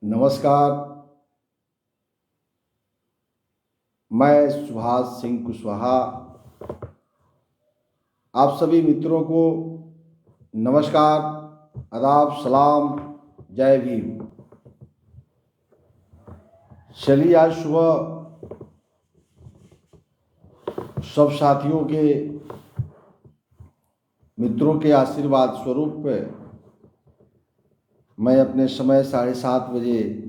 नमस्कार। मैं सुभाष सिंह कुशवाहा आप सभी मित्रों को नमस्कार, आदाब, सलाम, जय भीम। चलिए आज सुबह सब साथियों के मित्रों के आशीर्वाद स्वरूप मैं अपने समय 7:30 बजे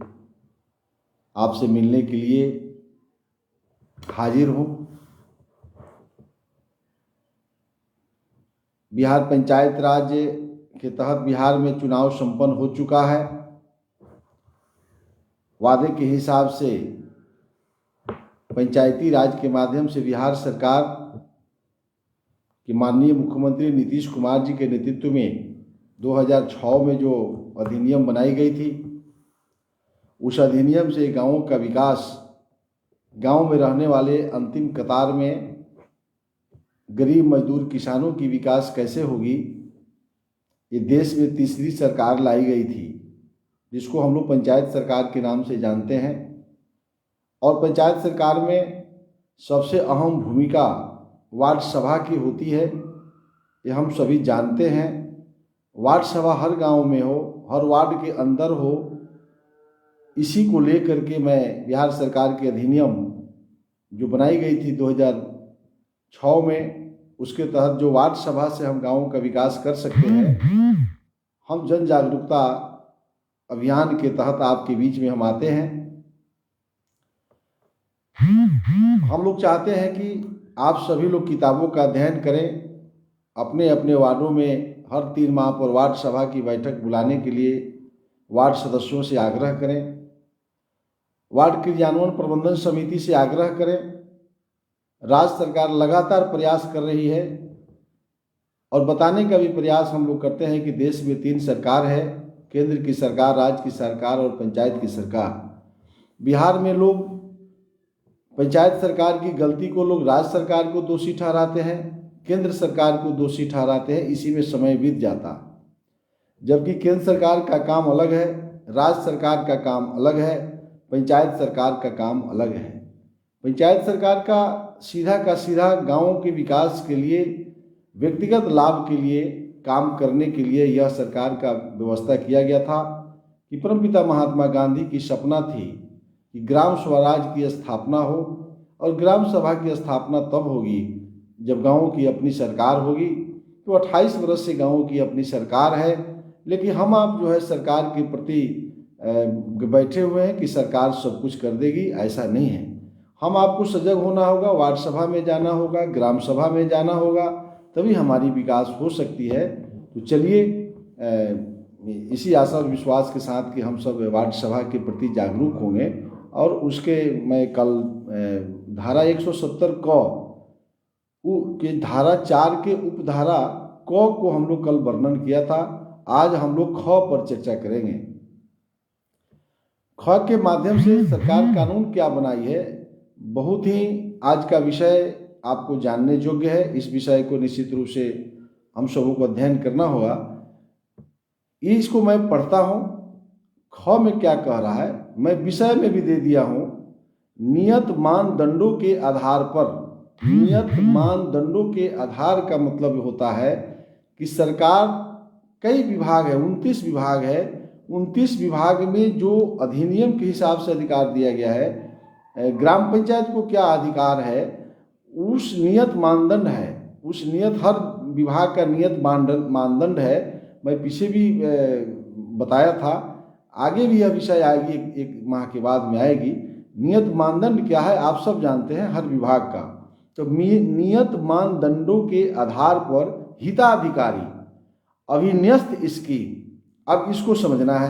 आपसे मिलने के लिए हाजिर हूँ। बिहार पंचायत राज के तहत बिहार में चुनाव संपन्न हो चुका है। वादे के हिसाब से पंचायती राज के माध्यम से बिहार सरकार के माननीय मुख्यमंत्री नीतीश कुमार जी के नेतृत्व में 2006 में जो अधिनियम बनाई गई थी, उस अधिनियम से गांवों का विकास, गांव में रहने वाले अंतिम कतार में गरीब मजदूर किसानों की विकास कैसे होगी, ये देश में तीसरी सरकार लाई गई थी जिसको हम लोग पंचायत सरकार के नाम से जानते हैं। और पंचायत सरकार में सबसे अहम भूमिका वार्ड सभा की होती है, ये हम सभी जानते हैं। वार्ड सभा हर गांव में हो, हर वार्ड के अंदर हो, इसी को लेकर के मैं बिहार सरकार के अधिनियम जो बनाई गई थी 2006 में, उसके तहत जो वार्ड सभा से हम गांवों का विकास कर सकते हैं, हम जन जागरूकता अभियान के तहत आपके बीच में हम आते हैं। हम लोग चाहते हैं कि आप सभी लोग किताबों का अध्ययन करें, अपने अपने वार्डों में हर 3 माह पर वार्ड सभा की बैठक बुलाने के लिए वार्ड सदस्यों से आग्रह करें, वार्ड क्रियान्वयन प्रबंधन समिति से आग्रह करें। राज्य सरकार लगातार प्रयास कर रही है और बताने का भी प्रयास हम लोग करते हैं कि देश में 3 सरकार है, केंद्र की सरकार, राज्य की सरकार और पंचायत की सरकार। बिहार में लोग पंचायत सरकार की गलती को लोग राज्य सरकार को दोषी ठहराते हैं, केंद्र सरकार को दोषी ठहराते हैं, इसी में समय बीत जाता। जबकि केंद्र सरकार का काम अलग है, राज्य सरकार का काम अलग है, पंचायत सरकार का काम अलग है। पंचायत सरकार का सीधा गांवों के विकास के लिए, व्यक्तिगत लाभ के लिए काम करने के लिए यह सरकार का व्यवस्था किया गया था कि परमपिता महात्मा गांधी की सपना थी कि ग्राम स्वराज की स्थापना हो, और ग्राम सभा की स्थापना तब होगी जब गांवों की अपनी सरकार होगी। तो 28 वर्ष से गांवों की अपनी सरकार है, लेकिन हम आप जो है सरकार के प्रति बैठे हुए हैं कि सरकार सब कुछ कर देगी, ऐसा नहीं है। हम आपको सजग होना होगा, वार्ड सभा में जाना होगा, ग्राम सभा में जाना होगा, तभी हमारी विकास हो सकती है। तो चलिए इसी आशा और विश्वास के साथ कि हम सब वार्ड सभा के प्रति जागरूक होंगे, और उसके मैं कल धारा 170 क के धारा 4 के उपधारा क को हम लोग कल वर्णन किया था। आज हम लोग ख पर चर्चा करेंगे। ख के माध्यम से सरकार कानून क्या बनाई है, बहुत ही आज का विषय आपको जानने योग्य है। इस विषय को निश्चित रूप से हम सबों को अध्ययन करना होगा। इसको मैं पढ़ता हूँ, ख में क्या कह रहा है, मैं विषय में भी दे दिया हूँ। नियत मानदंडों के आधार पर, नियत मानदंडों के आधार का मतलब होता है कि सरकार कई विभाग है, 29 विभाग है, 29 विभाग में जो अधिनियम के हिसाब से अधिकार दिया गया है, ग्राम पंचायत को क्या अधिकार है, उस नियत मानदंड है, उस नियत हर विभाग का नियत मानदंड है। मैं पीछे भी बताया था, आगे भी यह विषय आएगी, एक माह के बाद में आएगी। नियत मानदंड क्या है आप सब जानते हैं, हर विभाग का। तो नियत मानदंडों के आधार पर हिताधिकारी अभिन्यस्त इसकी, अब इसको समझना है,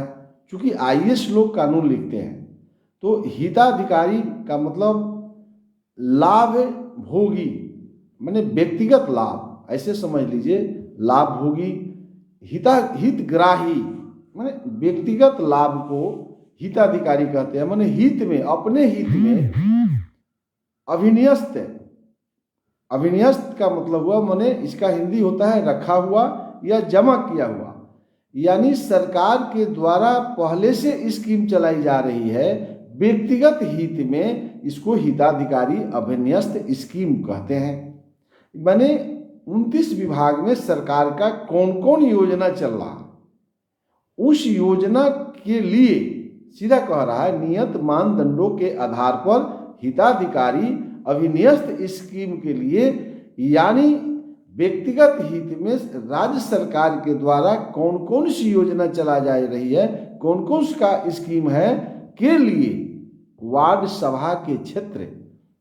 क्योंकि आईएएस लोग कानून लिखते हैं। तो हिताधिकारी का मतलब लाभ भोगी, माने व्यक्तिगत लाभ, ऐसे समझ लीजिए। लाभ भोगी, हितग्राही माने व्यक्तिगत लाभ को हिताधिकारी कहते हैं, माने हित में, अपने हित में। अभिन्यस्त, अभिन्यस्त का मतलब हुआ, माने इसका हिंदी होता है रखा हुआ या जमा किया हुआ। यानी सरकार के द्वारा पहले से स्कीम चलाई जा रही है, व्यक्तिगत हित में इसको हिताधिकारी अभिन्यस्त स्कीम कहते हैं। माने 29 विभाग में सरकार का कौन कौन योजना चल रहा है, उस योजना के लिए सीधा कह रहा है नियत मानदंडों के आधार पर हिताधिकारी अभिन्यस्त स्कीम के लिए, यानी व्यक्तिगत हित में राज्य सरकार के द्वारा कौन कौन सी योजना चला जा रही है, कौन कौन सा स्कीम है के लिए वार्ड सभा के क्षेत्र,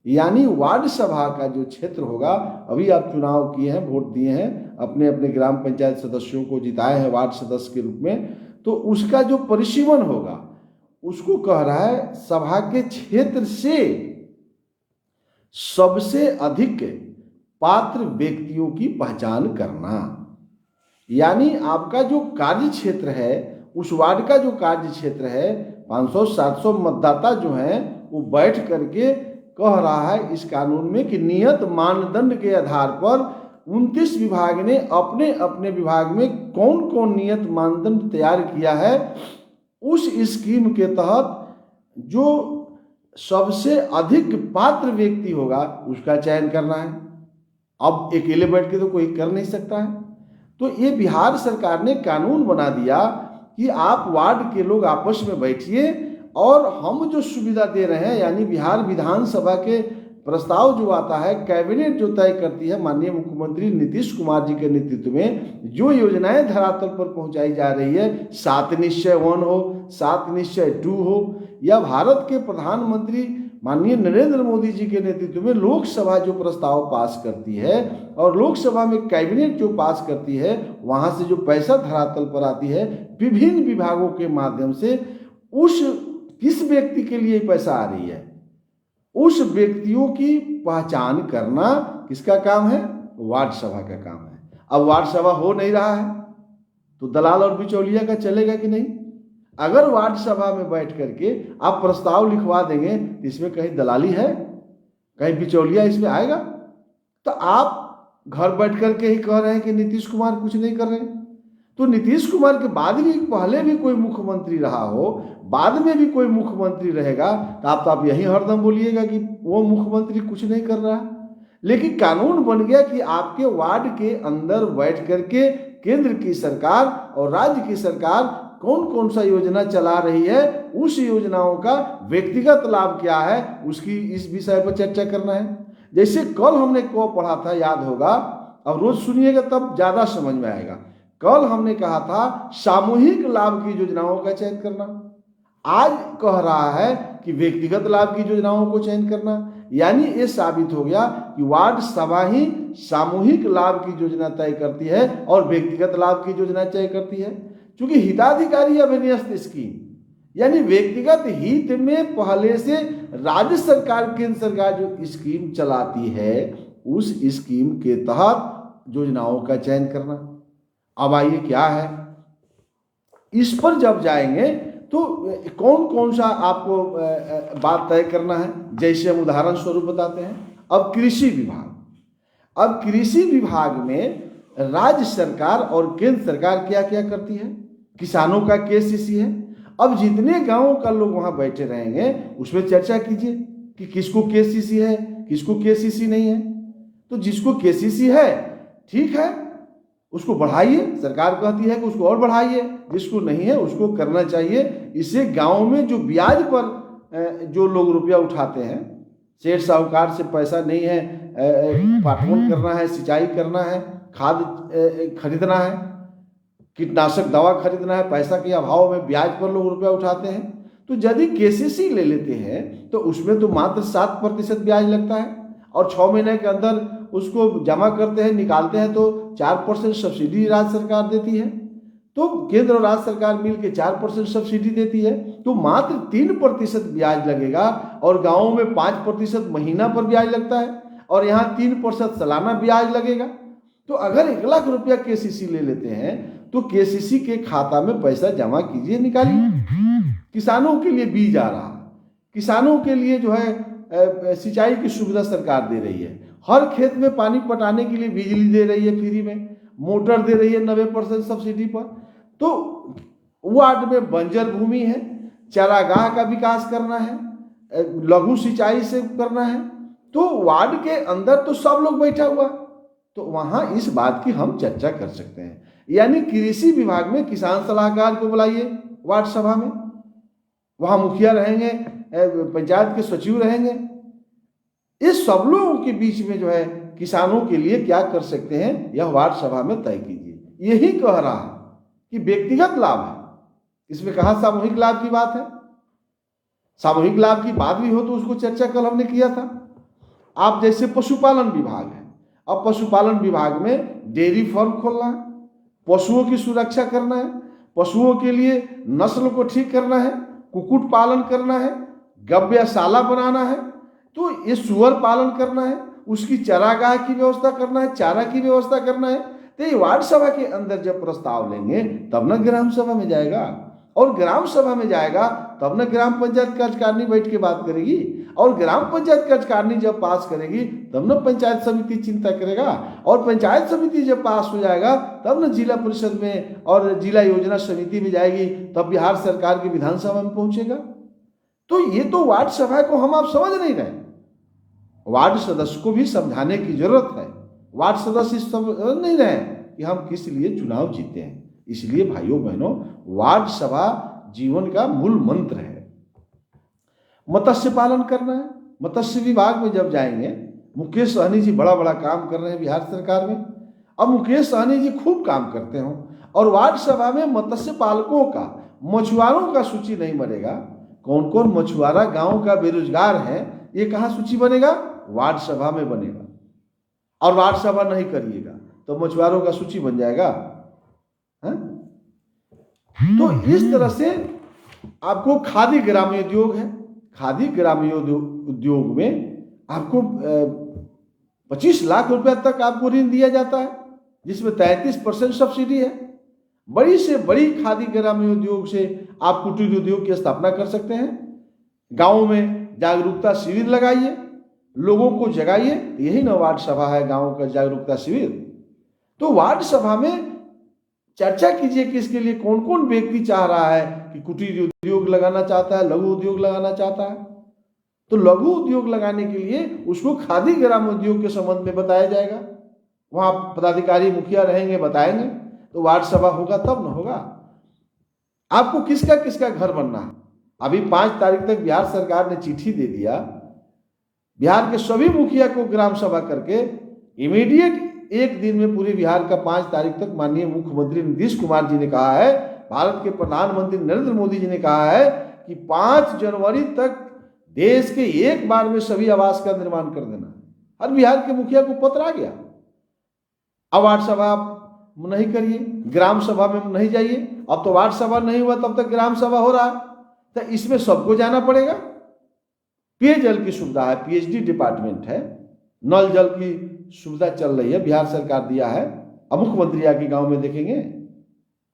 यानी वार्ड सभा का जो क्षेत्र होगा, अभी आप चुनाव किए हैं, वोट दिए हैं, अपने अपने ग्राम पंचायत सदस्यों को जिताए हैं वार्ड सदस्य के रूप में, तो उसका जो परिसीमन होगा उसको कह रहा है सभा के क्षेत्र से सबसे अधिक पात्र व्यक्तियों की पहचान करना। यानी आपका जो कार्य क्षेत्र है, उस वार्ड का जो कार्य क्षेत्र है, 500-700 मतदाता जो हैं वो बैठ करके कह रहा है इस कानून में कि नियत मानदंड के आधार पर 29 विभाग ने अपने अपने विभाग में कौन कौन नियत मानदंड तैयार किया है, उस स्कीम के तहत जो सबसे अधिक पात्र व्यक्ति होगा उसका चयन करना है। अब अकेले बैठ के तो कोई कर नहीं सकता है, तो ये बिहार सरकार ने कानून बना दिया कि आप वार्ड के लोग आपस में बैठिए और हम जो सुविधा दे रहे हैं, यानी बिहार विधानसभा के प्रस्ताव जो आता है, कैबिनेट जो तय करती है, माननीय मुख्यमंत्री नीतीश कुमार जी के नेतृत्व में जो योजनाएं धरातल पर पहुंचाई जा रही है, 7 निश्चय 1 हो, 7 निश्चय 2 हो, या भारत के प्रधानमंत्री माननीय नरेंद्र मोदी जी के नेतृत्व में लोकसभा जो प्रस्ताव पास करती है और लोकसभा में कैबिनेट जो पास करती है, वहां से जो पैसा धरातल पर आती है विभिन्न विभागों के माध्यम से, उस किस व्यक्ति के लिए पैसा आ रही है, उस व्यक्तियों की पहचान करना किसका काम है? वार्ड सभा का काम है। अब वार्ड सभा हो नहीं रहा है तो दलाल और बिचौलिया का चलेगा कि नहीं? अगर वार्ड सभा में बैठ करके आप प्रस्ताव लिखवा देंगे तो इसमें कहीं दलाली है, कहीं बिचौलिया इसमें आएगा? तो आप घर बैठ करके ही कह रहे हैं कि नीतीश कुमार कुछ नहीं कर रहे हैं, तो नीतीश कुमार के बाद भी पहले भी कोई मुख्यमंत्री रहा हो, बाद में भी कोई मुख्यमंत्री रहेगा, तो आप यही हरदम बोलिएगा कि वो मुख्यमंत्री कुछ नहीं कर रहा। लेकिन कानून बन गया कि आपके वार्ड के अंदर बैठ करके केंद्र की सरकार और राज्य की सरकार कौन कौन सा योजना चला रही है, उस योजनाओं का व्यक्तिगत लाभ क्या है, उसकी इस विषय पर चर्चा करना है। जैसे कल हमने को पढ़ा था, याद होगा, अब रोज सुनिएगा तब ज्यादा समझ में आएगा। कल हमने कहा था सामूहिक लाभ की योजनाओं का चयन करना, आज कह रहा है कि व्यक्तिगत लाभ की योजनाओं को चयन करना। यानी ये साबित हो गया कि वार्ड सभा ही सामूहिक लाभ की योजना तय करती है और व्यक्तिगत लाभ की योजना तय करती है। क्योंकि हिताधिकारी अभिन्यस्त स्कीम, यानी व्यक्तिगत हित में पहले से राज्य सरकार केंद्र सरकार जो स्कीम चलाती है, उस स्कीम के तहत योजनाओं का चयन करना। अब आइए क्या है, इस पर जब जाएंगे तो कौन कौन सा आपको बात तय करना है। जैसे हम उदाहरण स्वरूप बताते हैं, अब कृषि विभाग, अब कृषि विभाग में राज्य सरकार और केंद्र सरकार क्या क्या करती है। किसानों का केसीसी है। अब जितने गांवों का लोग वहां बैठे रहेंगे उसमें चर्चा कीजिए कि किसको केसीसी है, किसको केसीसी नहीं है। तो जिसको केसीसी है ठीक है, उसको बढ़ाइए, सरकार कहती है कि उसको और बढ़ाइए, जिसको नहीं है उसको करना चाहिए। इससे गांव में जो ब्याज पर जो लोग रुपया उठाते हैं, सेठ साहूकार से पैसा नहीं है, पाठन करना है, सिंचाई करना है, खाद खरीदना है, कीटनाशक दवा खरीदना है, पैसा के अभाव में ब्याज पर लोग रुपया उठाते हैं। तो यदि केसीसी ले लेते हैं तो उसमें तो मात्र 7% ब्याज लगता है और 6 महीने के अंदर उसको जमा करते हैं, निकालते हैं तो 4% सब्सिडी राज्य सरकार देती है। तो केंद्र और राज्य सरकार मिलकर 4% सब्सिडी देती है, तो मात्र 3% ब्याज लगेगा और गाँवों में 5% महीना पर ब्याज लगता है और यहाँ 3% सालाना ब्याज लगेगा। तो अगर 1 लाख रुपया केसीसी ले लेते हैं तो केसीसी के खाता में पैसा जमा कीजिए, निकालिए। किसानों के लिए बीज आ रहा, किसानों के लिए जो है सिंचाई की सुविधा सरकार दे रही है, हर खेत में पानी पटाने के लिए बिजली दे रही है फ्री में, मोटर दे रही है 90% सब्सिडी पर। तो वार्ड में बंजर भूमि है, चारागाह का विकास करना है, लघु सिंचाई से करना है, तो वार्ड के अंदर तो सब लोग बैठा हुआ, तो वहां इस बात की हम चर्चा कर सकते हैं। यानी कृषि विभाग में किसान सलाहकार को बुलाइए वार्ड सभा में, वहां मुखिया रहेंगे, पंचायत के सचिव रहेंगे, इस सब लोगों के बीच में जो है किसानों के लिए क्या कर सकते हैं यह वार्ड सभा में तय कीजिए। यही कह रहा है कि व्यक्तिगत लाभ है, इसमें कहा सामूहिक लाभ की बात है। सामूहिक लाभ की बात भी हो तो उसको चर्चा कल हमने किया था। आप जैसे पशुपालन विभाग है, अब पशुपालन विभाग में डेयरी फार्म खोलना है, पशुओं की सुरक्षा करना है, पशुओं के लिए नस्ल को ठीक करना है, कुक्कुट पालन करना है, गव्यशाला बनाना है, तो ये सुअर पालन करना है, उसकी चारागाह की व्यवस्था करना है, चारा की व्यवस्था करना है। तो ये वार्ड सभा के अंदर जब प्रस्ताव लेंगे तब न ग्राम सभा में जाएगा, और ग्राम सभा में जाएगा तब न ग्राम पंचायत कार्यकारिणी बैठ के बात करेगी, और ग्राम पंचायत कार्यकारिणी जब पास करेगी तब न पंचायत समिति चिंता करेगा, और पंचायत समिति जब पास हो जाएगा तब न जिला परिषद में और जिला योजना समिति में जाएगी, तब बिहार सरकार की विधानसभा में पहुंचेगा। तो ये तो वार्ड सभा को हम आप समझ नहीं रहे, वार्ड सदस्य को भी समझाने की जरूरत है। वार्ड सदस्य समझ नहीं रहे कि हम किस लिए चुनाव जीते हैं। इसलिए भाइयों बहनों, वार्ड सभा जीवन का मूल मंत्र है। मत्स्य पालन करना है, मत्स्य विभाग में जब जाएंगे, मुकेश सहनी जी बड़ा बड़ा काम कर रहे हैं बिहार सरकार में। अब मुकेश सहनी जी खूब काम करते हो, और वार्ड सभा में मत्स्य पालकों का, मछुआरों का सूची नहीं बनेगा। कौन कौन मछुआरा गांव का बेरोजगार है, ये कहाँ सूची बनेगा? वार्ड सभा में बनेगा। और वार्ड सभा नहीं करिएगा तो मछुआरों का सूची बन जाएगा। तो इस तरह से आपको खादी ग्रामोद्योग है, खादी ग्रामोद्योग में आपको 25 लाख रुपए तक आपको ऋण दिया जाता है, जिसमें 33% सब्सिडी है। बड़ी से बड़ी खादी ग्रामोद्योग से आप कुटीर उद्योग की स्थापना कर सकते हैं। गांव में जागरूकता शिविर लगाइए, लोगों को जगाइए। यही ना वार्ड सभा है, गांव का जागरूकता शिविर। तो वार्ड सभा में चर्चा कीजिए कि इसके लिए कौन कौन व्यक्ति चाह रहा है कि कुटीर उद्योग लगाना चाहता है, लघु उद्योग लगाना चाहता है। तो लघु उद्योग लगाने के लिए उसको खादी ग्राम उद्योग के संबंध में बताया जाएगा। वहां पदाधिकारी मुखिया रहेंगे, बताएंगे, तो वार्ड सभा होगा तब न होगा। आपको किसका किसका घर बनना है, अभी 5 तारीख तक बिहार सरकार ने चिट्ठी दे दिया। बिहार के सभी मुखिया को ग्राम सभा करके इमीडिएट 1 दिन में पूरे बिहार का 5 तारीख तक माननीय मुख्यमंत्री नीतीश कुमार जी ने कहा है, भारत के प्रधानमंत्री नरेंद्र मोदी जी ने कहा है कि 5 जनवरी तक देश के एक बार में सभी आवास का निर्माण कर देना। हर बिहार के मुखिया को पत्र आ गया। अब वार्ड सभा नहीं करिए, ग्राम सभा में नहीं जाइए। अब तो वार्ड सभा नहीं हुआ तब तक ग्राम सभा हो रहा है, तो इसमें सबको जाना पड़ेगा। पेयजल की सुविधा है, पीएचडी डिपार्टमेंट है, नल जल की सुविधा चल रही है, बिहार सरकार दिया है। अब मुख्यमंत्री आके गांव में देखेंगे,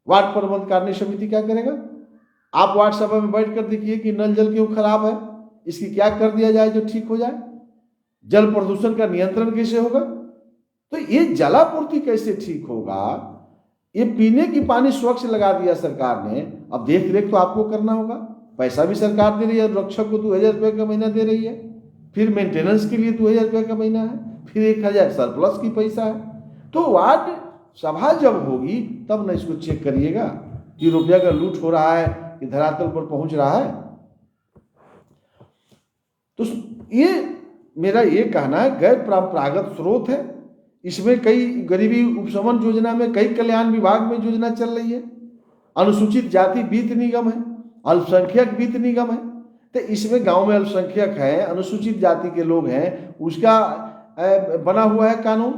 वार्ड प्रबंध कार्य समिति क्या करेगा। आप वार्ड सभा में बैठ कर देखिए कि नल जल क्यों खराब है, इसकी क्या कर दिया जाए जो ठीक हो जाए। जल प्रदूषण का नियंत्रण कैसे होगा, तो ये जलापूर्ति कैसे ठीक होगा। ये पीने की पानी स्वच्छ लगा दिया सरकार ने, अब देख रेख तो आपको करना होगा। पैसा भी सरकार दे रही है, रक्षक को 2000 रुपये का महीना दे रही है, फिर मेंटेनेंस के लिए 2000 रुपये का महीना है, फिर 1000 सरप्लस की पैसा है। तो वार्ड सभा जब होगी तब न इसको चेक करिएगा कि रुपया का लूट हो रहा है कि धरातल पर पहुंच रहा है। तो ये मेरा ये कहना है, गैर परंपरागत स्रोत है। इसमें कई गरीबी उपशमन योजना में, कई कल्याण विभाग में योजना चल रही है। अनुसूचित जाति वित्त निगम है, अल्पसंख्यक वित्त निगम है। तो इसमें गांव में अल्पसंख्यक है, अनुसूचित जाति के लोग हैं, उसका बना हुआ है कानून।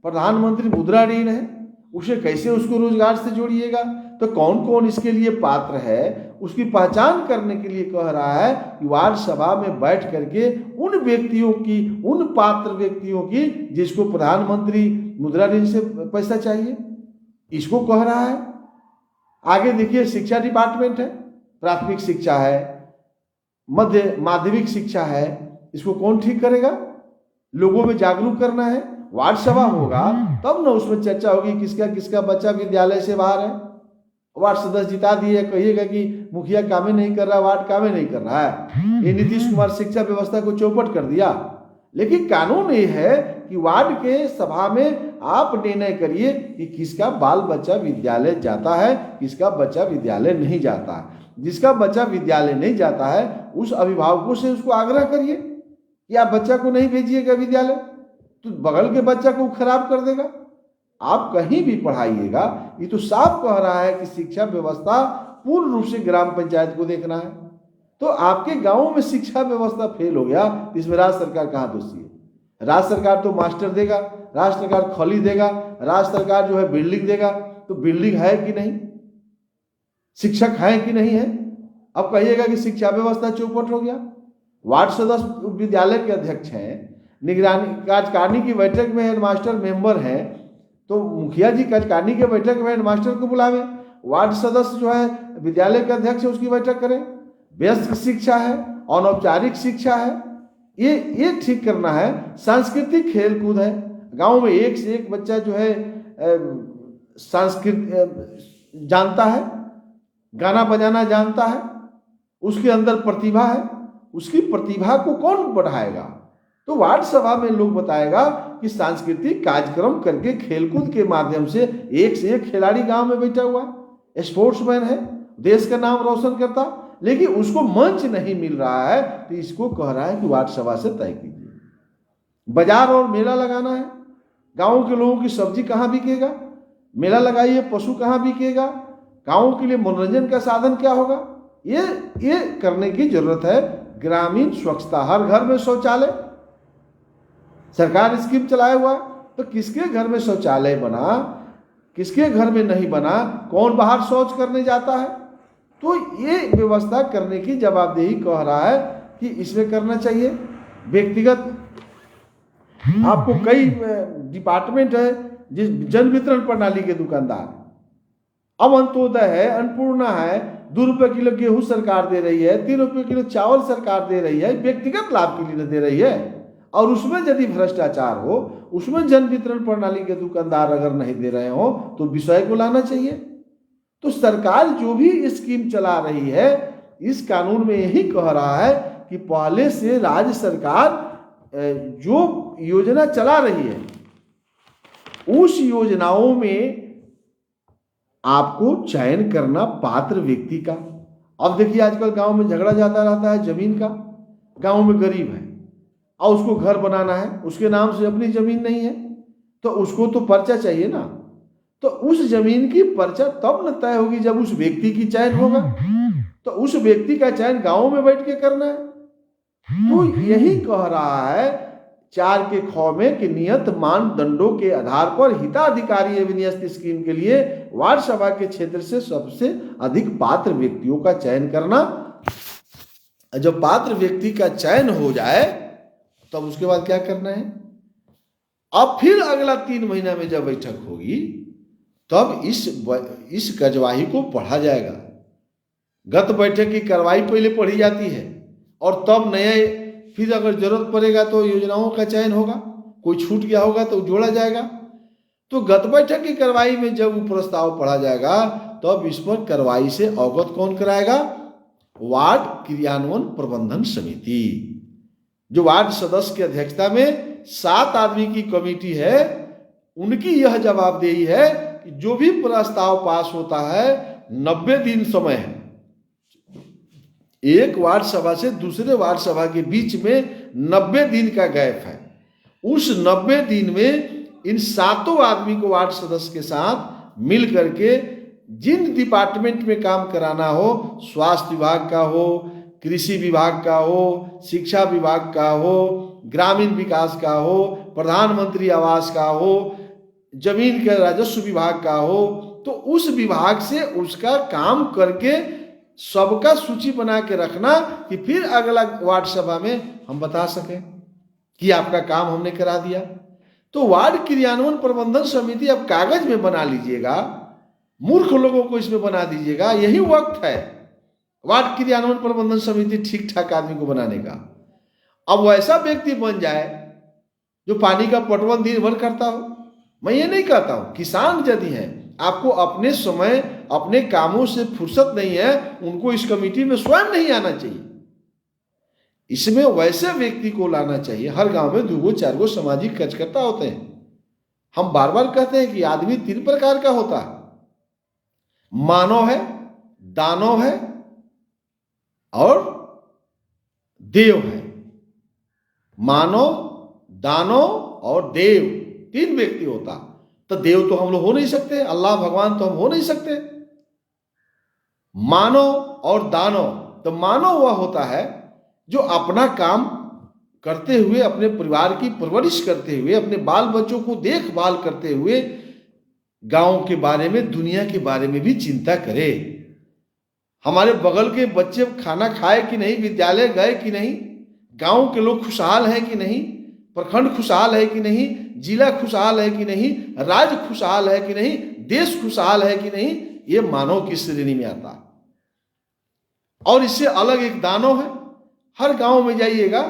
प्रधानमंत्री मुद्रा ऋण है, उसे कैसे उसको रोजगार से जोड़िएगा। तो कौन कौन इसके लिए पात्र है, उसकी पहचान करने के लिए कह रहा है कि वार्ड सभा में बैठ करके उन व्यक्तियों की, उन पात्र व्यक्तियों की जिसको प्रधानमंत्री मुद्रा ऋण से पैसा चाहिए, इसको कह रहा है। आगे देखिए, शिक्षा डिपार्टमेंट है, प्राथमिक शिक्षा है, मध्य माध्यमिक शिक्षा है, इसको कौन ठीक करेगा। लोगों में जागरूक करना है। वार्ड सभा होगा तब ना उसमें चर्चा होगी किसका किसका बच्चा विद्यालय से बाहर है, वार्ड सदस्य जिता दिए, कहिएगा कि मुखिया काम ही नहीं कर रहा, वार्ड काम ही नहीं कर रहा है, ये नीतीश कुमार शिक्षा व्यवस्था को चौपट कर दिया। लेकिन कानून ये है कि वार्ड के सभा में आप निर्णय करिए कि किसका बाल बच्चा विद्यालय जाता है, किसका बच्चा विद्यालय नहीं जाता है। जिसका बच्चा विद्यालय नहीं जाता है उस अभिभावकों से उसको आग्रह करिए कि आप बच्चा को नहीं भेजिएगा विद्यालय, तो बगल के बच्चा को खराब कर देगा। आप कहीं भी पढ़ाइएगा, ये तो साफ कह रहा है कि शिक्षा व्यवस्था पूर्ण रूप से ग्राम पंचायत को देखना है। तो आपके गांव में शिक्षा व्यवस्था फेल हो गया, इसमें राज्य सरकार कहाँ दोषी है? राज्य सरकार तो मास्टर देगा, राज्य सरकार खली देगा, राज्य सरकार जो है बिल्डिंग देगा, तो बिल्डिंग है कि नहीं, शिक्षक है कि नहीं है? अब कहिएगा कि शिक्षा व्यवस्था चौपट हो गया। वार्ड सदस्य विद्यालय के अध्यक्ष हैं, निगरानी कार्यकारिणी की बैठक में हेडमास्टर मेंबर हैं, तो मुखिया जी कार्यकारिणी के बैठक में हेडमास्टर को बुलावे, वार्ड सदस्य जो है विद्यालय के अध्यक्ष है उसकी बैठक करें। व्यस्त शिक्षा है, अनौपचारिक शिक्षा है, ये ठीक करना है। सांस्कृतिक खेल कूद है, गांव में एक से एक बच्चा जो है संस्कृत जानता है, गाना बजाना जानता है, उसके अंदर प्रतिभा है, उसकी प्रतिभा को कौन बढ़ाएगा? तो वार्ड सभा में लोग बताएगा कि सांस्कृतिक कार्यक्रम करके खेलकूद के माध्यम से एक से एक खिलाड़ी गांव में बैठा हुआ है, स्पोर्ट्समैन है, देश का नाम रोशन करता, लेकिन उसको मंच नहीं मिल रहा है। तो इसको कह रहा है कि वार्ड सभा से तय कीजिए। बाजार और मेला लगाना है, गांव के लोगों की सब्जी कहाँ बिकेगा? मेला लगाइए, पशु कहाँ बिकेगा? गांव के लिए मनोरंजन का साधन क्या होगा? ये करने की जरूरत है। ग्रामीण स्वच्छता, हर घर में शौचालय, सरकार स्कीम चलाया हुआ, तो किसके घर में शौचालय बना, किसके घर में नहीं बना, कौन बाहर शौच करने जाता है? तो ये व्यवस्था करने की जवाबदेही कह रहा है कि इसमें करना चाहिए। व्यक्तिगत आपको कई डिपार्टमेंट है, जिस जन वितरण प्रणाली के दुकानदार, अब अंत्योदय है, अन्नपूर्णा है, 2 रुपये किलो गेहूं सरकार दे रही है, 3 रुपये किलो चावल सरकार दे रही है, व्यक्तिगत लाभ के लिए दे रही है। और उसमें यदि भ्रष्टाचार हो, उसमें जन वितरण प्रणाली के दुकानदार अगर नहीं दे रहे हो तो विषय को लाना चाहिए। तो सरकार जो भी स्कीम चला रही है, इस कानून में यही कह रहा है कि पहले से राज्य सरकार जो योजना चला रही है उस योजनाओं में आपको चयन करना पात्र व्यक्ति का। अब देखिए आजकल गांव में झगड़ा जाता रहता है जमीन का। गांव में गरीब है और उसको घर बनाना है, उसके नाम से अपनी जमीन नहीं है, तो उसको तो पर्चा चाहिए ना। तो उस जमीन की पर्चा तब न तय होगी जब उस व्यक्ति की चयन होगा। तो उस व्यक्ति का चयन गांव में बैठ के करना है। तो यही कह रहा है 4 के ख में कि नियत मानदंडों के आधार पर हिताधिकारी अभिन्यस्त स्कीम के लिए वार्ड सभा के क्षेत्र से सबसे अधिक पात्र व्यक्तियों का चयन करना। जब पात्र व्यक्ति का चयन हो जाए तब उसके बाद क्या करना है? अब फिर अगला 3 महीना में जब बैठक होगी तब इस कार्यवाही को पढ़ा जाएगा। गत बैठक की कार्रवाई पहले पढ़ी जाती है और तब नए फिर अगर जरूरत पड़ेगा तो योजनाओं का चयन होगा, कोई छूट गया होगा तो जोड़ा जाएगा। तो गत बैठक की कार्रवाई में जब वो प्रस्ताव पढ़ा जाएगा तब इस पर कार्रवाई से अवगत कौन कराएगा? वार्ड क्रियान्वयन प्रबंधन समिति, जो वार्ड सदस्य की अध्यक्षता में 7 आदमी की कमेटी है, उनकी यह जवाबदेही है कि जो भी प्रस्ताव पास होता है 90 दिन समय है। एक वार्ड सभा से दूसरे वार्ड सभा के बीच में 90 दिन का गैप है। उस 90 दिन में इन 7 आदमी को वार्ड सदस्य के साथ मिल करके जिन डिपार्टमेंट में काम कराना हो, स्वास्थ्य विभाग का हो, कृषि विभाग का हो, शिक्षा विभाग का हो, ग्रामीण विकास का हो, प्रधानमंत्री आवास का हो, जमीन के राजस्व विभाग का हो, तो उस विभाग से उसका काम करके सबका सूची बना के रखना कि फिर अगला वार्ड सभा में हम बता सकें कि आपका काम हमने करा दिया। तो वार्ड क्रियान्वयन प्रबंधन समिति अब कागज में बना लीजिएगा, मूर्ख लोगों को इसमें बना दीजिएगा। यही वक्त है वार्ड क्रियान्वयन प्रबंधन समिति ठीक ठाक आदमी को बनाने का। अब वैसा व्यक्ति बन जाए जो पानी का पटवन दिन भर करता हो। मैं ये नहीं कहता हूं, किसान यदि हैं, आपको अपने समय अपने कामों से फुर्सत नहीं है, उनको इस कमेटी में स्वयं नहीं आना चाहिए। इसमें वैसे व्यक्ति को लाना चाहिए। हर गांव में 2 4 सामाजिक कार्यकर्ता होते हैं। हम बार बार कहते हैं कि आदमी 3 प्रकार का होता है, मानव है, दानव है और देव है। मानव, दानव और देव 3 व्यक्ति होता। तो देव तो हम लोग हो नहीं सकते, अल्लाह भगवान तो हम हो नहीं सकते। मानव और दानव, तो मानव वह होता है जो अपना काम करते हुए, अपने परिवार की परवरिश करते हुए, अपने बाल बच्चों को देखभाल करते हुए गांव के बारे में, दुनिया के बारे में भी चिंता करे। हमारे बगल के बच्चे खाना खाए कि नहीं, विद्यालय गए कि नहीं, गांव के लोग खुशहाल हैं कि नहीं, प्रखंड खुशहाल है कि नहीं, जिला खुशहाल है कि नहीं, राज्य खुशहाल है कि नहीं, देश खुशहाल है कि नहीं, ये मानव की श्रेणी में आता है। और इससे अलग एक दानव है। हर गांव में जाइएगा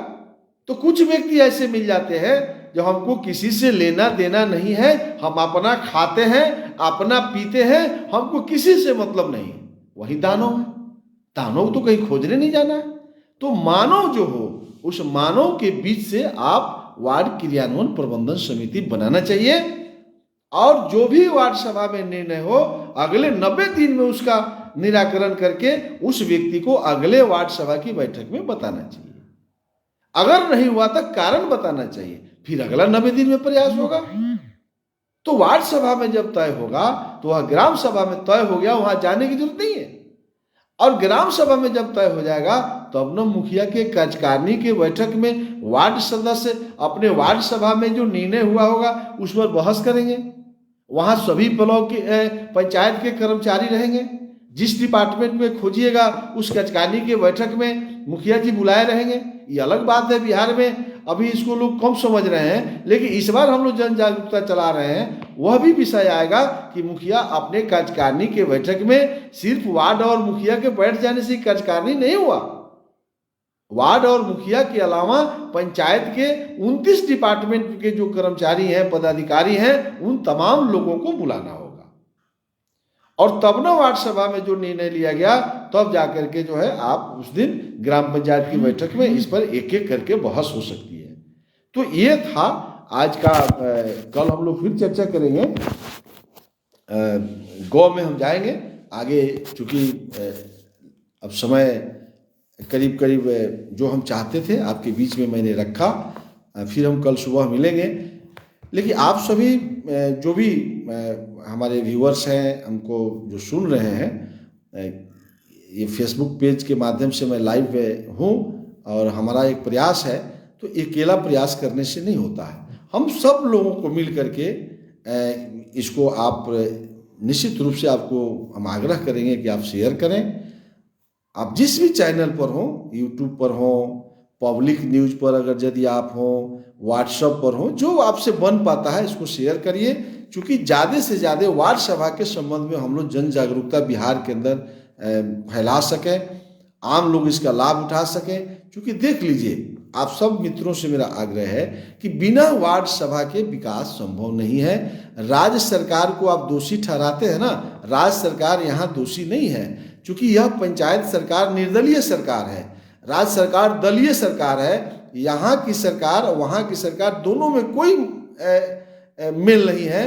तो कुछ व्यक्ति ऐसे मिल जाते हैं जो हमको किसी से लेना देना नहीं है, हम अपना खाते हैं, अपना पीते हैं, हमको किसी से मतलब नहीं, वही दानव है। दानव तो कहीं खोजने नहीं जाना है। तो मानव जो हो, उस मानव के बीच से आप वार्ड क्रियान्वयन प्रबंधन समिति बनाना चाहिए और जो भी वार्ड सभा में निर्णय हो, अगले 90 दिन में उसका निराकरण करके उस व्यक्ति को अगले वार्ड सभा की बैठक में बताना चाहिए। अगर नहीं हुआ तो कारण बताना चाहिए, फिर अगला 90 दिन में प्रयास होगा। तो वार्ड सभा में जब तय होगा तो वह ग्राम सभा में तय हो गया, वहां जाने की जरूरत नहीं है। और ग्राम सभा में जब तय हो जाएगा तब न मुखिया के कार्यकारिणी के बैठक में वार्ड सदस्य अपने वार्ड सभा में जो निर्णय हुआ होगा उस पर बहस करेंगे। वहां सभी ब्लॉक के पंचायत के कर्मचारी रहेंगे। जिस डिपार्टमेंट में खोजिएगा उस कार्यकारिणी के बैठक में मुखिया जी बुलाए रहेंगे। ये अलग बात है, बिहार में अभी इसको लोग कम समझ रहे हैं, लेकिन इस बार हम लोग जन जागरूकता चला रहे हैं। वह भी विषय आएगा कि मुखिया अपने कार्यकारिणी के बैठक में सिर्फ वार्ड और मुखिया के बैठ जाने से कार्यकारिणी नहीं हुआ, वार्ड और मुखिया के अलावा पंचायत के 29 डिपार्टमेंट के जो कर्मचारी हैं, पदाधिकारी हैं, उन तमाम लोगों को बुलाना होगा। और तब न वार्ड सभा में जो निर्णय लिया गया तब जाकर के जो है आप उस दिन ग्राम पंचायत की बैठक में इस पर एक एक करके बहस हो सकती है। तो ये था आज का। कल हम लोग फिर चर्चा करेंगे, गौ में हम जाएंगे आगे, चूंकि अब समय करीब करीब जो हम चाहते थे आपके बीच में मैंने रखा। फिर हम कल सुबह मिलेंगे। लेकिन आप सभी जो भी हमारे व्यूअर्स हैं, हमको जो सुन रहे हैं, ये फेसबुक पेज के माध्यम से मैं लाइव हूँ और हमारा एक प्रयास है। तो अकेला प्रयास करने से नहीं होता है, हम सब लोगों को मिल करके इसको आप निश्चित रूप से आपको हम आग्रह करेंगे कि आप शेयर करें। आप जिस भी चैनल पर हो, यूट्यूब पर हो, पब्लिक न्यूज़ पर अगर यदि आप हो, व्हाट्सएप पर हो, जो आपसे बन पाता है इसको शेयर करिए। क्योंकि ज़्यादा से ज़्यादा वार्ड सभा के संबंध में हम लोग जन जागरूकता बिहार के अंदर फैला सकें, आम लोग इसका लाभ उठा सकें। क्योंकि देख लीजिए, आप सब मित्रों से मेरा आग्रह है कि बिना वार्ड सभा के विकास संभव नहीं है। राज्य सरकार को आप दोषी ठहराते हैं ना, राज्य सरकार यहाँ दोषी नहीं है, क्योंकि यह पंचायत सरकार निर्दलीय सरकार है, राज्य सरकार दलीय सरकार है। यहाँ की सरकार और वहाँ की सरकार दोनों में कोई मेल नहीं है।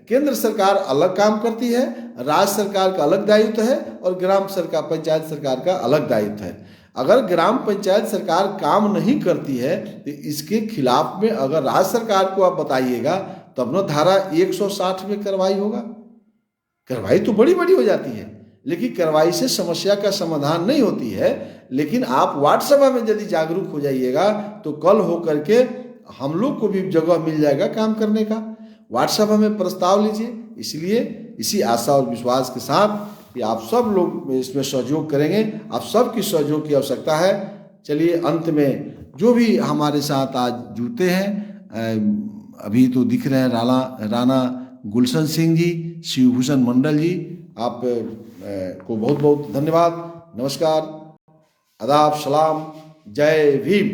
केंद्र सरकार अलग काम करती है, राज्य सरकार का अलग दायित्व है और ग्राम सरकार पंचायत सरकार का अलग दायित्व है। अगर ग्राम पंचायत सरकार काम नहीं करती है तो इसके खिलाफ में अगर राज्य सरकार को आप बताइएगा तब न धारा 160 में कार्रवाई होगा। कार्रवाई तो बड़ी बड़ी हो जाती है, लेकिन कार्रवाई से समस्या का समाधान नहीं होती है। लेकिन आप वार्ड सभा में यदि जागरूक हो जाइएगा तो कल हो करके हम लोग को भी जगह मिल जाएगा काम करने का। वार्ड सभा में प्रस्ताव लीजिए। इसलिए इसी आशा और विश्वास के साथ कि आप सब लोग इसमें सहयोग करेंगे, आप सब की सहयोग की आवश्यकता है। चलिए, अंत में जो भी हमारे साथ आज जुड़ते हैं, अभी तो दिख रहे हैं राणा गुलशन सिंह जी, शिवभूषण मंडल जी, आप को बहुत बहुत धन्यवाद। नमस्कार, आदाब, सलाम, जय भीम।